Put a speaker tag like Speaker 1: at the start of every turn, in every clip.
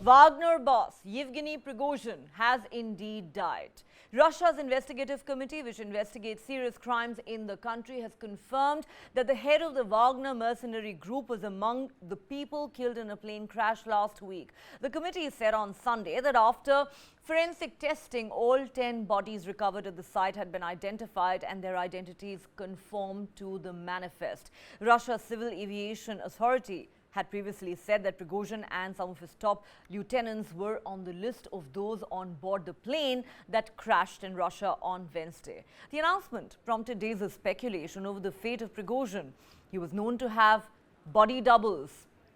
Speaker 1: Wagner boss Yevgeny Prigozhin has indeed died. Russia's investigative committee, which investigates serious crimes in the country, has confirmed that the head of the Wagner mercenary group was among the people killed in a plane crash last week. The committee said on Sunday that after forensic testing, all 10 bodies recovered at the site had been identified and their identities conformed to the manifest. Russia's Civil Aviation Authority had previously said that Prigozhin and some of his top lieutenants were on the list of those on board the plane that crashed in Russia on Wednesday. The announcement prompted days of speculation over the fate of Prigozhin. He was known to have body doubles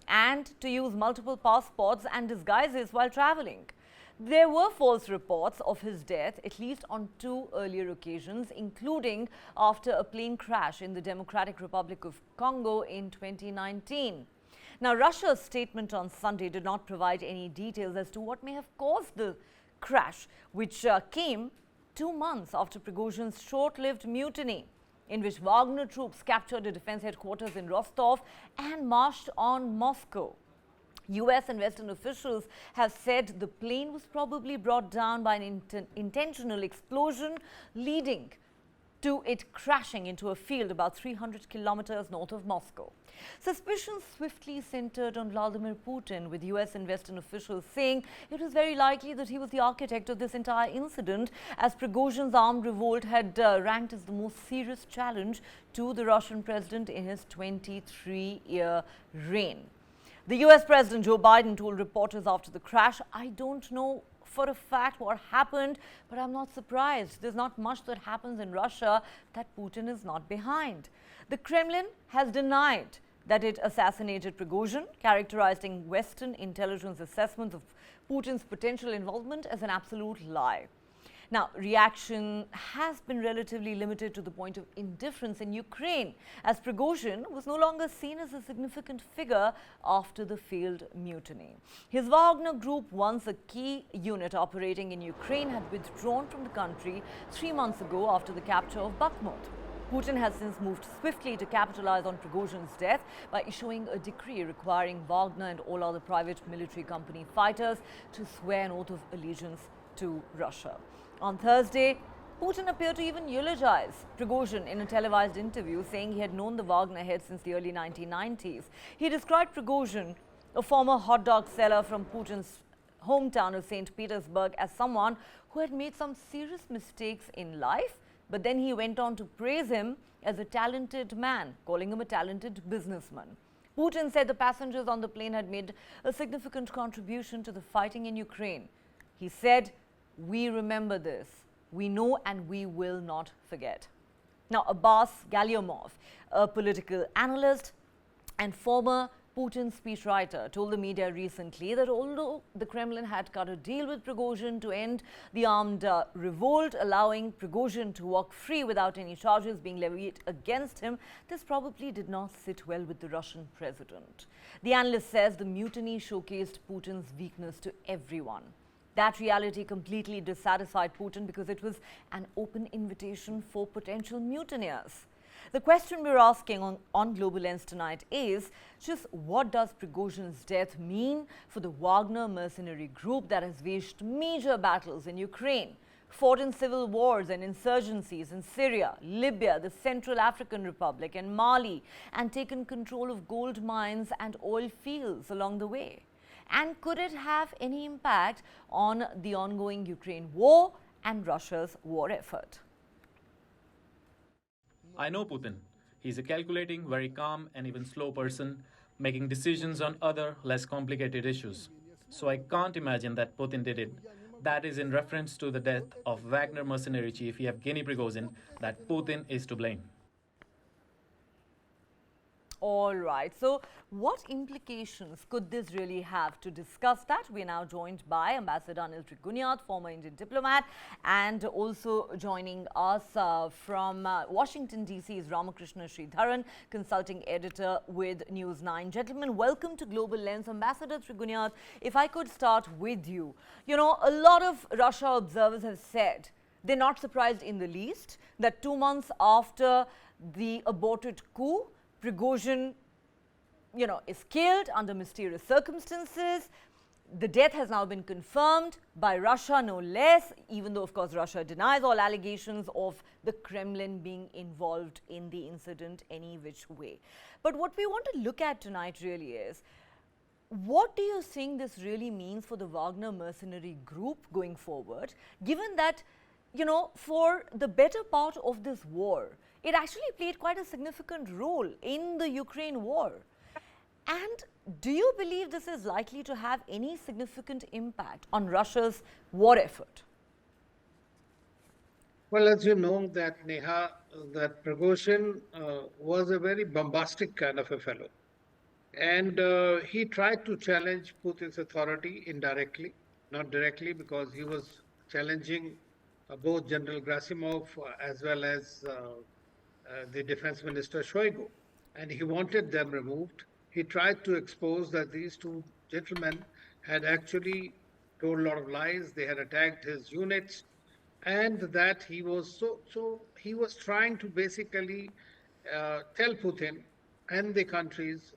Speaker 1: and to use multiple passports and disguises while traveling. There were false reports of his death, at least on 2 earlier occasions, including after a plane crash in the Democratic Republic of Congo in 2019. Now, Russia's statement on Sunday did not provide any details as to what may have caused the crash, which came 2 months after Prigozhin's short-lived mutiny, in which Wagner troops captured a defense headquarters in Rostov and marched on Moscow. US and Western officials have said the plane was probably brought down by an intentional explosion, leading to it crashing into a field about 300 kilometers north of Moscow. Suspicions swiftly centered on Vladimir Putin, with US and Western officials saying it was very likely that he was the architect of this entire incident, as Prigozhin's armed revolt had ranked as the most serious challenge to the Russian president in his 23-year reign. The US President Joe Biden told reporters after the crash, "I don't know for a fact what happened, but I'm not surprised. There's not much that happens in Russia that Putin is not behind." The Kremlin has denied that it assassinated Prigozhin, characterizing Western intelligence assessments of Putin's potential involvement as an absolute lie. Now, reaction has been relatively limited to the point of indifference in Ukraine, as Prigozhin was no longer seen as a significant figure after the failed mutiny. His Wagner Group, once a key unit operating in Ukraine, had withdrawn from the country 3 months ago after the capture of Bakhmut. Putin has since moved swiftly to capitalize on Prigozhin's death by issuing a decree requiring Wagner and all other private military company fighters to swear an oath of allegiance to Russia. On Thursday, Putin appeared to even eulogize Prigozhin in a televised interview, saying he had known the Wagner head since the early 1990s. He described Prigozhin, a former hot dog seller from Putin's hometown of St. Petersburg, as someone who had made some serious mistakes in life, but then he went on to praise him as a talented man, calling him a talented businessman. Putin said the passengers on the plane had made a significant contribution to the fighting in Ukraine. He said, "We remember this. We know and we will not forget." Now, Abbas Galyomov, a political analyst and former Putin speechwriter, told the media recently that although the Kremlin had cut a deal with Prigozhin to end the armed revolt, allowing Prigozhin to walk free without any charges being levied against him, this probably did not sit well with the Russian president. The analyst says the mutiny showcased Putin's weakness to everyone. That reality completely dissatisfied Putin because it was an open invitation for potential mutineers. The question we're asking on Global Lens tonight is just what does Prigozhin's death mean for the Wagner mercenary group that has waged major battles in Ukraine, fought in civil wars and insurgencies in Syria, Libya, the Central African Republic and Mali, and taken control of gold mines and oil fields along the way? And could it have any impact on the ongoing Ukraine war and Russia's war effort?
Speaker 2: I know Putin. He's a calculating, very calm and even slow person, making decisions on other, less complicated issues. So I can't imagine that Putin did it. That is in reference to the death of Wagner mercenary chief Yevgeny Prigozhin, that Putin is to blame.
Speaker 1: All right. So what implications could this really have? To discuss that, we are now joined by Ambassador Anil Trigunyat, former Indian diplomat, and also joining us from Washington, D.C. is Ramakrishna Sridharan, consulting editor with News9. Gentlemen, welcome to Global Lens. Ambassador Trigunyat, if I could start with you. You know, a lot of Russia observers have said they're not surprised in the least that 2 months after the aborted coup, Prigozhin, is killed under mysterious circumstances. the death has now been confirmed by Russia, no less, even though, of course, Russia denies all allegations of the Kremlin being involved in the incident any which way. But what we want to look at tonight really is, what do you think this really means for the Wagner mercenary group going forward, given that, you know, for the better part of this war, it actually played quite a significant role in the Ukraine war? And do you believe this is likely to have any significant impact on Russia's war effort?
Speaker 3: Well, as you know, that Neha, that Prigozhin was a very bombastic kind of a fellow. And he tried to challenge Putin's authority indirectly, not directly, because he was challenging both General Grasimov as well as the defense minister Shoigu. And he wanted them removed. He tried to expose that these two gentlemen had actually told a lot of lies. They had attacked his units, and that he was he was trying to basically tell Putin and the countries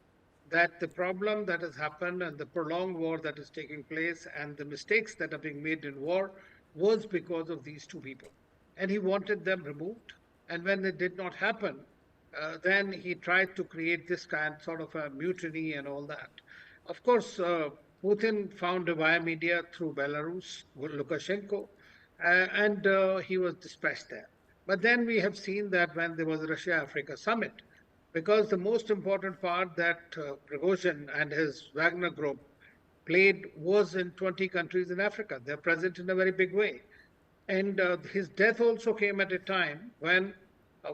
Speaker 3: that the problem that has happened and the prolonged war that is taking place and the mistakes that are being made in war was because of these two people. And he wanted them removed. And when it did not happen, then he tried to create this kind sort of a mutiny and all that. Of course, Putin found a via media through Belarus, Lukashenko, and he was dispatched there. But then we have seen that when there was a Russia-Africa summit, because the most important part that Prigozhin and his Wagner Group played was in 20 countries in Africa. They're present in a very big way. And his death also came at a time when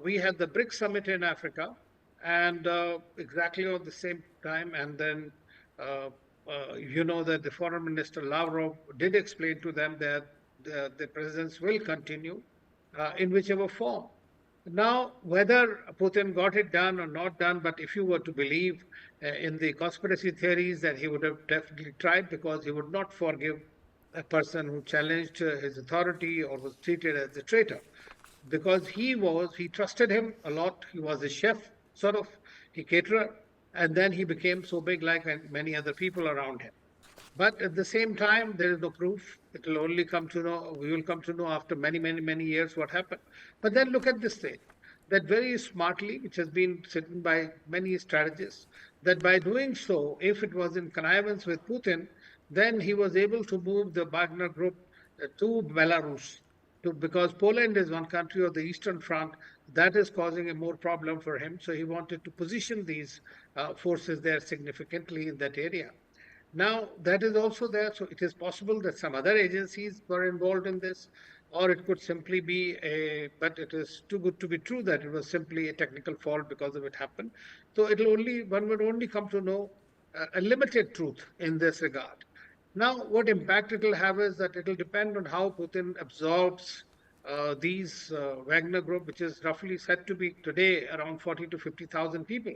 Speaker 3: we had the BRICS summit in Africa, and exactly at the same time. And then, you know, that the foreign minister Lavrov did explain to them that the presence will continue in whichever form. Now, whether Putin got it done or not done, but if you were to believe in the conspiracy theories, that he would have definitely tried, because he would not forgive a person who challenged his authority or was treated as a traitor. Because he trusted him a lot. He was a chef, sort of, a caterer, and then he became so big like many other people around him. But at the same time, there is no proof. It will only come to know, we will come to know after many, many, many years what happened. But then look at this thing, that very smartly, which has been written by many strategists, that by doing so, if it was in connivance with Putin, then he was able to move the Wagner Group to Belarus, because Poland is one country of the Eastern Front that is causing a more problem for him. So he wanted to position these forces there significantly in that area. Now, that is also there. So it is possible that some other agencies were involved in this, or it could simply be but it is too good to be true that it was simply a technical fault because of it happened. So one would only come to know a limited truth in this regard. Now, what impact it will have is that it will depend on how Putin absorbs these Wagner Group, which is roughly said to be today around 40 to 50,000 people.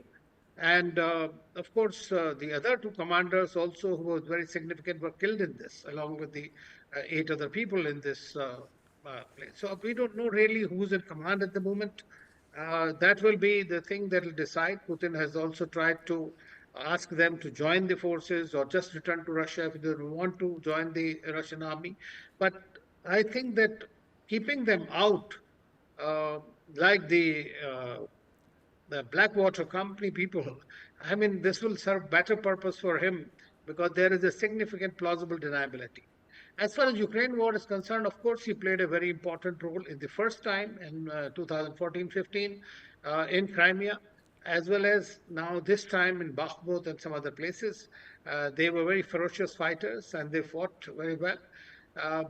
Speaker 3: And of course, the other two commanders also, who were very significant, were killed in this, along with the 8 other people in this place. So we don't know really who's in command at the moment. That will be the thing that will decide. Putin has also tried to ask them to join the forces or just return to Russia if they want to join the Russian army. But I think that keeping them out, like the Blackwater Company people, I mean, this will serve better purpose for him, because there is a significant plausible deniability. As far as Ukraine war is concerned, of course, he played a very important role in the first time in 2014-15 in Crimea, as well as now this time in Bakhmut and some other places. They were very ferocious fighters and they fought very well.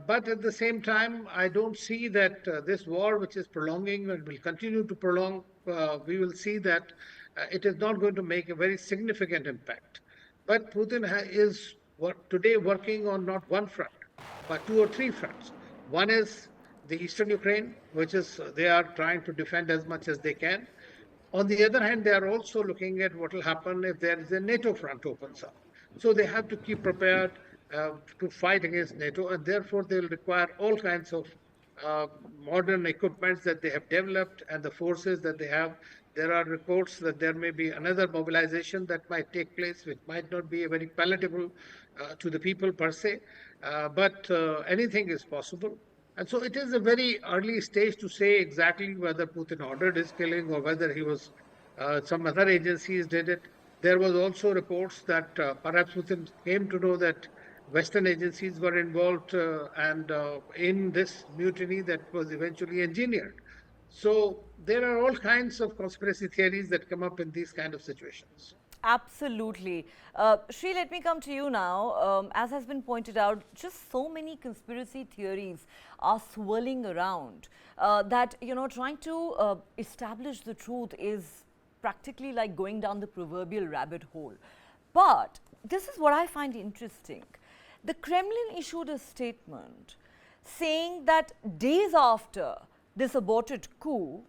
Speaker 3: But at the same time, I don't see that this war, which is prolonging and will continue to prolong, we will see that it is not going to make a very significant impact. But Putin is today working on not one front, but 2 or 3 fronts. One is the eastern Ukraine, which is they are trying to defend as much as they can. On the other hand, they are also looking at what will happen if there is a NATO front opens up. So they have to keep prepared to fight against NATO, and therefore they will require all kinds of uh, modern equipments that they have developed and the forces that they have. There are reports that there may be another mobilization that might take place, which might not be very palatable to the people per se, but anything is possible. And so it is a very early stage to say exactly whether Putin ordered his killing or whether he was some other agencies did it. There was also reports that perhaps Putin came to know that Western agencies were involved and in this mutiny that was eventually engineered. So there are all kinds of conspiracy theories that come up in these kind of situations.
Speaker 1: Absolutely. Shri, let me come to you now. As has been pointed out, just so many conspiracy theories are swirling around that, trying to establish the truth is practically like going down the proverbial rabbit hole. But this is what I find interesting. The Kremlin issued a statement saying that days after this aborted coup,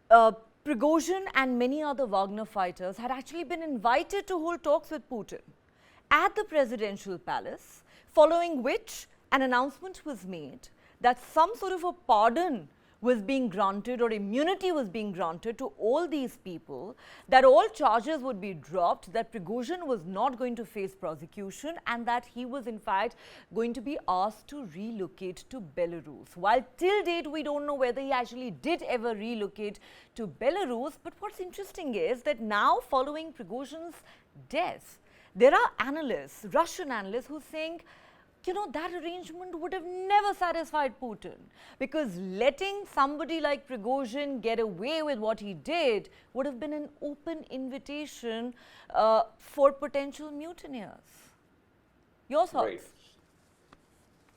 Speaker 1: uh, Prigozhin and many other Wagner fighters had actually been invited to hold talks with Putin at the presidential palace, following which an announcement was made that some sort of a pardon was being granted or immunity was being granted to all these people, that all charges would be dropped, that Prigozhin was not going to face prosecution, and that he was in fact going to be asked to relocate to Belarus. While till date we don't know whether he actually did ever relocate to Belarus, but what's interesting is that now, following Prigozhin's death, there are analysts, Russian analysts, who think, that arrangement would have never satisfied Putin, because letting somebody like Prigozhin get away with what he did would have been an open invitation for potential mutineers. Your thoughts?
Speaker 4: Right.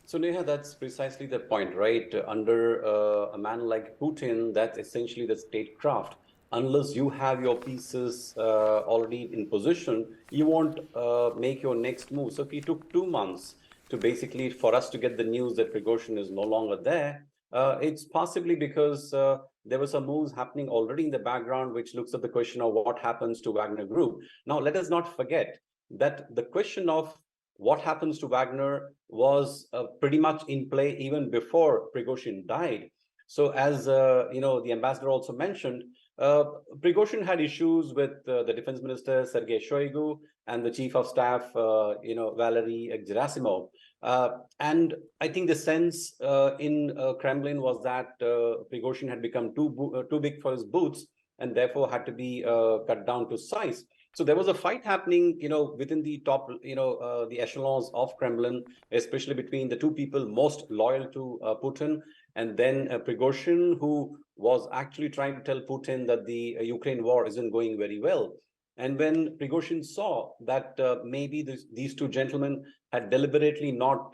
Speaker 4: So Neha, that's precisely the point, right? Under a man like Putin, that's essentially the statecraft. Unless you have your pieces already in position, you won't make your next move. So if it took 2 months to basically for us to get the news that Prigozhin is no longer there, it's possibly because there were some moves happening already in the background, which looks at the question of what happens to Wagner Group. Now, let us not forget that the question of what happens to Wagner was pretty much in play even before Prigozhin died. So as the ambassador also mentioned, Prigozhin had issues with the defense minister Sergei Shoigu and the chief of staff, Valery Gerasimov. And I think the sense in Kremlin was that Prigozhin had become too big for his boots and therefore had to be cut down to size. So there was a fight happening, within the top, the echelons of Kremlin, especially between the two people most loyal to Putin, and then Prigozhin, who was actually trying to tell Putin that the Ukraine war isn't going very well. And when Prigozhin saw that maybe these two gentlemen had deliberately not,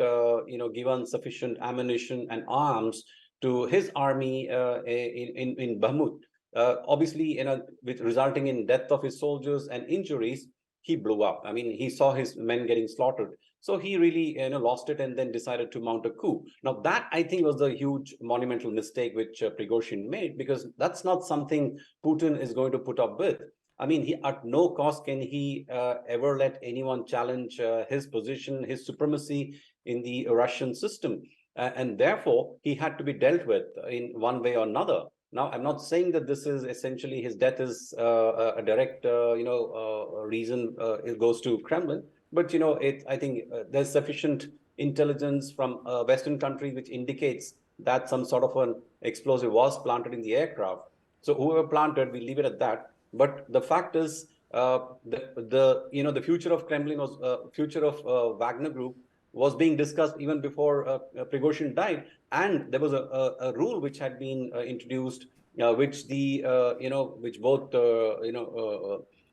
Speaker 4: given sufficient ammunition and arms to his army in Bakhmut, obviously, with resulting in death of his soldiers and injuries, he blew up. I mean, he saw his men getting slaughtered. So he really lost it and then decided to mount a coup. Now, that I think was the huge monumental mistake which Prigozhin made, because that's not something Putin is going to put up with. I mean, he at no cost can he ever let anyone challenge his position, his supremacy in the Russian system. And therefore, he had to be dealt with in one way or another. Now, I'm not saying that this is essentially his death is a direct, reason it goes to Kremlin. But, I think there's sufficient intelligence from a Western country which indicates that some sort of an explosive was planted in the aircraft. So whoever planted, we leave it at that. But the fact is, the future of Kremlin was future of Wagner Group was being discussed even before Prigozhin died, and there was a rule which had been introduced, which which both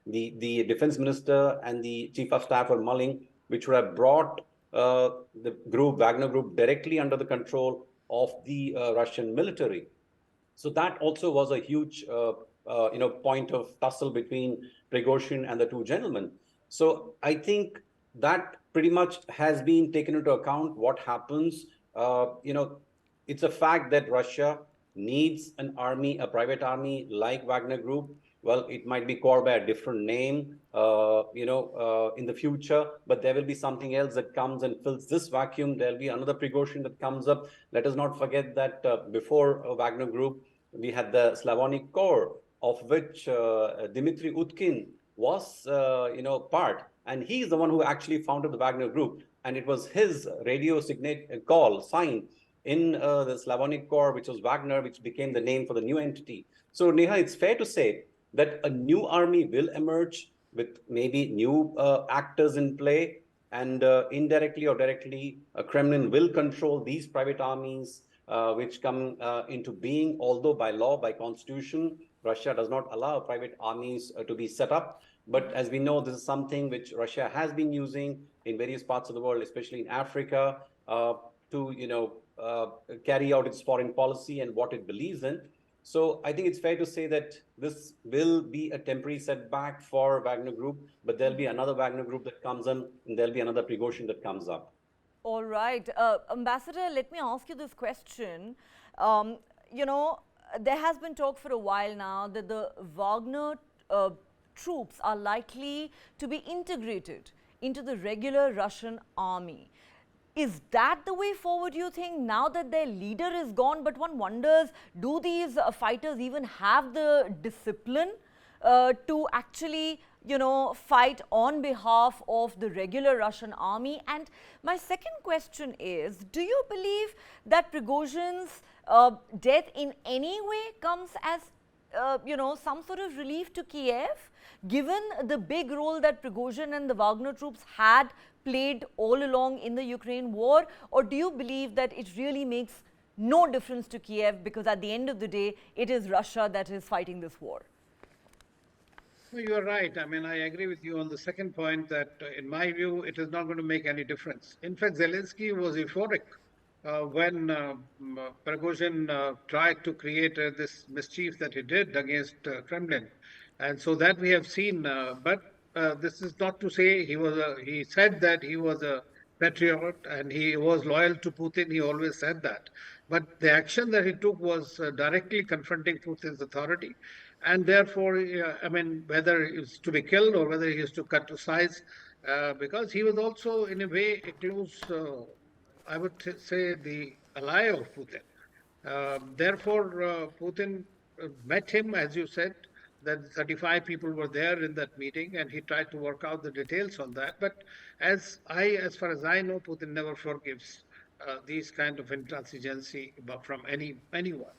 Speaker 4: the defense minister and the chief of staff were mulling, which would have brought the Wagner Group directly under the control of the Russian military. So that also was a huge point of tussle between Prigozhin and the two gentlemen. So I think that pretty much has been taken into account. What happens, it's a fact that Russia needs an army, a private army like Wagner Group. Well, it might be called by a different name, in the future, but there will be something else that comes and fills this vacuum. There'll be another Prigozhin that comes up. Let us not forget that before Wagner Group, we had the Slavonic Corps, of which Dmitry Utkin was, part, and he's the one who actually founded the Wagner Group, and it was his radio sign in the Slavonic Corps, which was Wagner, which became the name for the new entity. So, Neha, it's fair to say that a new army will emerge with maybe new actors in play, and indirectly or directly, Kremlin will control these private armies which come into being, although by law, by constitution, Russia does not allow private armies to be set up. But as we know, this is something which Russia has been using in various parts of the world, especially in Africa, to carry out its foreign policy and what it believes in. So I think it's fair to say that this will be a temporary setback for Wagner Group, but there'll be another Wagner Group that comes in, and there'll be another Prigozhin that comes up.
Speaker 1: All right. Ambassador, let me ask you this question. There has been talk for a while now that the Wagner troops are likely to be integrated into the regular Russian army. Is that the way forward, you think, now that their leader is gone? But one wonders, do these fighters even have the discipline to actually, fight on behalf of the regular Russian army? And my second question is, do you believe that Prigozhin's death in any way comes as, some sort of relief to Kiev, given the big role that Prigozhin and the Wagner troops had played all along in the Ukraine war? Or do you believe that it really makes no difference to Kiev, because at the end of the day, it is Russia that is fighting this war?
Speaker 3: You're right. I mean, I agree with you on the second point that, in my view, it is not going to make any difference. In fact, Zelensky was euphoric when Prigozhin tried to create this mischief that he did against Kremlin. And so that we have seen. But this is not to say he said that he was a patriot and he was loyal to Putin. He always said that. But the action that he took was directly confronting Putin's authority. And therefore, whether it's to be killed or whether he is to cut to size, because he was also, in a way, a close, I would say, the ally of Putin. Therefore, Putin met him, as you said, that 35 people were there in that meeting, and he tried to work out the details on that. But as far as I know, Putin never forgives these kind of intransigency from anyone.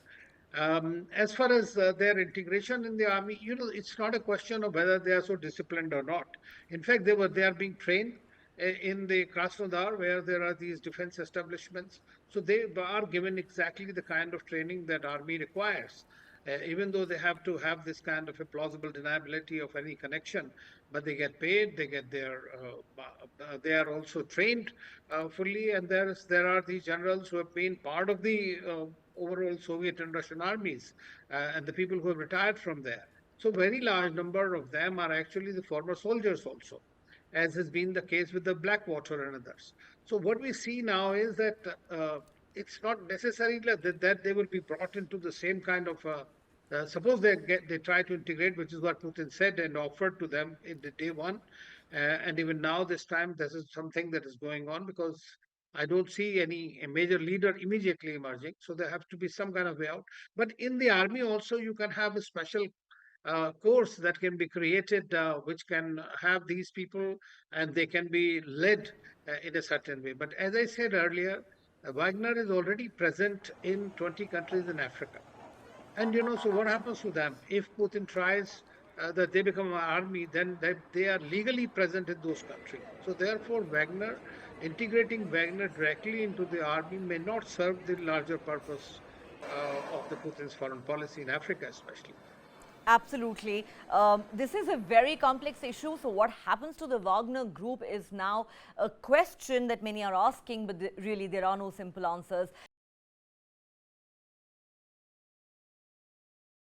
Speaker 3: As far as their integration in the army, it's not a question of whether they are so disciplined or not. In fact, they are being trained in the Krasnodar, where there are these defense establishments. So they are given exactly the kind of training that army requires. Even though they have to have this kind of a plausible deniability of any connection, but they get paid, they get they are also trained fully, and there are these generals who have been part of the overall Soviet and Russian armies, and the people who have retired from there. So very large number of them are actually the former soldiers also, as has been the case with the Blackwater and others. So what we see now is that it's not necessarily that they will be brought into the same kind of suppose they try to integrate, which is what Putin said and offered to them in the day one, and even now this time this is something that is going on, because I don't see a major leader immediately emerging. So there have to be some kind of way out. But in the army also, you can have a special course that can be created, which can have these people, and they can be led in a certain way. But as I said earlier, Wagner is already present in 20 countries in Africa. And, so what happens to them? If Putin tries that they become an army, then they are legally present in those countries. So therefore, integrating Wagner directly into the army may not serve the larger purpose of the Putin's foreign policy in Africa, especially.
Speaker 1: Absolutely. This is a very complex issue. So what happens to the Wagner Group is now a question that many are asking, but really there are no simple answers.